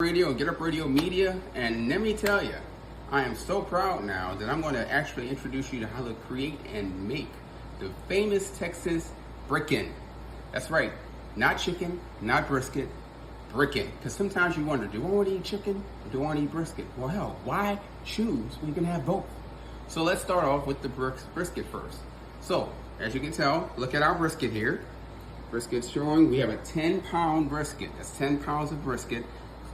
Radio, Get Up Radio Media, and let me tell you, I am so proud now that I'm going to actually introduce you to how to create and make the famous Texas Bricken. That's right, not chicken, not brisket, Bricken. Because sometimes you wonder, do I want to eat chicken or do I want to eat brisket? Well, hell, why choose when you can have both? So let's start off with the brisket first. So, as you can tell, look at our brisket here. Brisket's showing we have a 10-pound brisket. That's 10 pounds of brisket.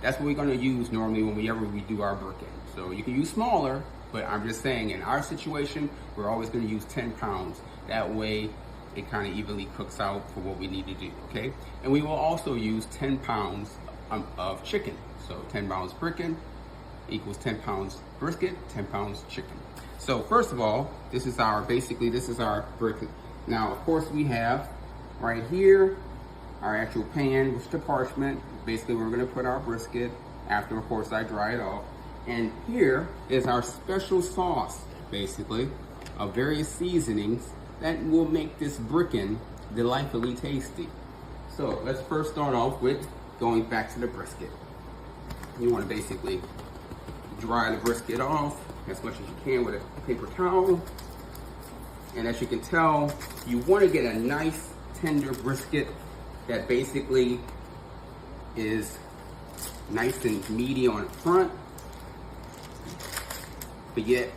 That's what we're going to use normally whenever we do our bricken. So you can use smaller, but I'm just saying in our situation, we're always going to use 10 pounds. That way it kind of evenly cooks out for what we need to do, okay? And we will also use 10 pounds of chicken. So 10 pounds bricken equals 10 pounds brisket, 10 pounds chicken. So first of all, this is our bricken. Now, of course, we have right here our actual pan with the parchment. Basically, we're gonna put our brisket after, of course, I dry it off. And here is our special sauce, basically, of various seasonings that will make this bricken delightfully tasty. So let's first start off with going back to the brisket. You wanna basically dry the brisket off as much as you can with a paper towel. And as you can tell, you wanna get a nice tender brisket that basically is nice and meaty on the front, but yet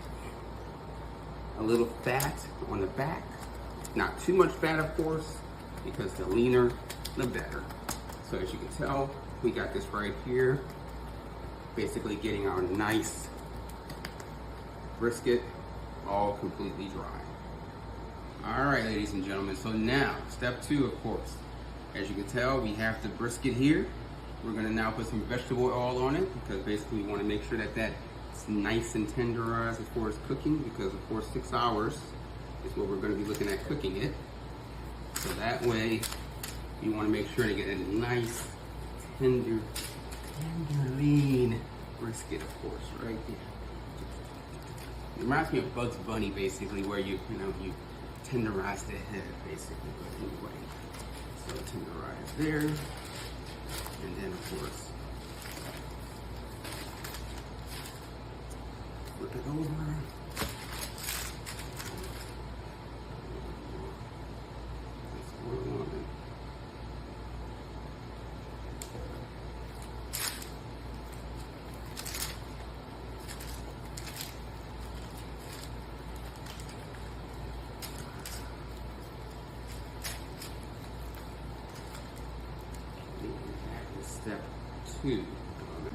a little fat on the back. Not too much fat, of course, because the leaner, the better. So as you can tell, we got this right here, basically getting our nice brisket all completely dry. All right, ladies and gentlemen, so now, step 2, of course. As you can tell, we have the brisket here. We're gonna now put some vegetable oil on it because basically we wanna make sure that that's nice and tenderized as far as cooking, because of course 6 hours is what we're gonna be looking at cooking it. So that way, you wanna make sure to get a nice, tender, lean brisket, of course, right there. It reminds me of Bugs Bunny, basically, where you tenderize the head, basically, but anyway. So tenderize there, and then of course, flip it over. Step 2.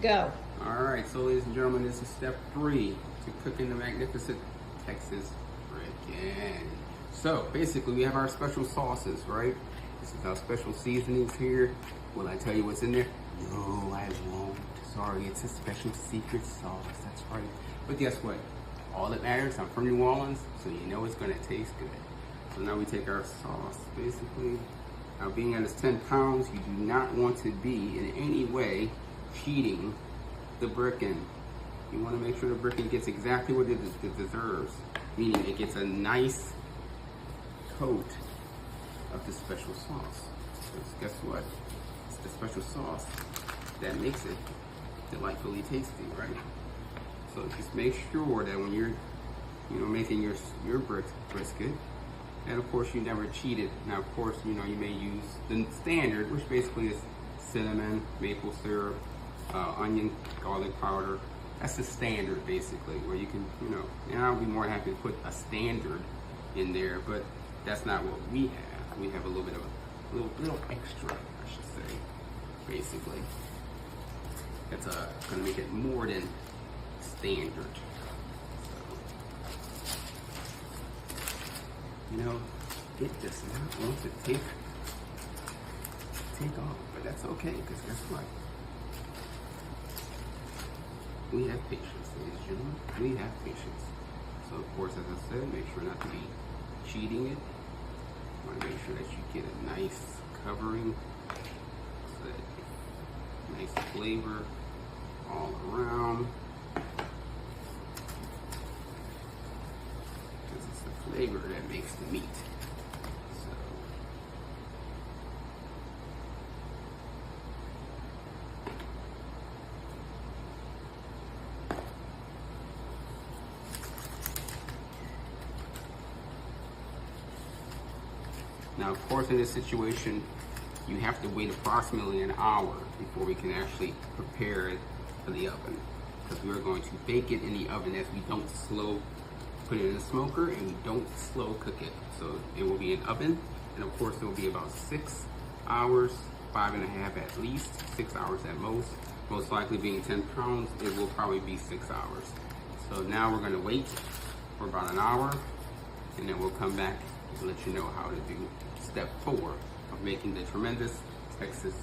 Go. All right, so ladies and gentlemen, this is step 3 to cooking the magnificent Texas Bricken. So basically, we have our special sauces, right? This is our special seasonings here. Will I tell you what's in there? No, I won't. Sorry, it's a special secret sauce. That's right. But guess what? All that matters, I'm from New Orleans, so you know it's gonna taste good. So now we take our sauce, basically. Now, being at it's 10 pounds, you do not want to be in any way cheating the bricken. You want to make sure the bricken gets exactly what it deserves, meaning it gets a nice coat of the special sauce. Because guess what? It's the special sauce that makes it delightfully tasty, right? So just make sure that when you're, making your brisket, and of course, you never cheat it. Now, of course, you may use the standard, which basically is cinnamon, maple syrup, onion, garlic powder. That's the standard, basically, where you can, and I'll be more happy to put a standard in there, but that's not what we have. We have a little bit of a little extra, I should say, basically. That's gonna make it more than standard. Get this now. Once it take off, but that's okay, because guess what? We have patience, ladies and gentlemen. We have patience. So of course, as I said, make sure not to be cheating it. You want to make sure that you get a nice covering, so that nice flavor all around. Because it's the flavor that makes the meat. Now, of course, in this situation, you have to wait approximately an hour before we can actually prepare it for the oven, because we're going to bake it in the oven, as we don't slow put it in the smoker and we don't slow cook it. So it will be an oven, and of course it will be about 6 hours, 5.5 at least, 6 hours at most. Most likely, being 10 pounds, it will probably be 6 hours. So now we're going to wait for about an hour, and then we'll come back and let you know how to do step 4 of making the tremendous Texas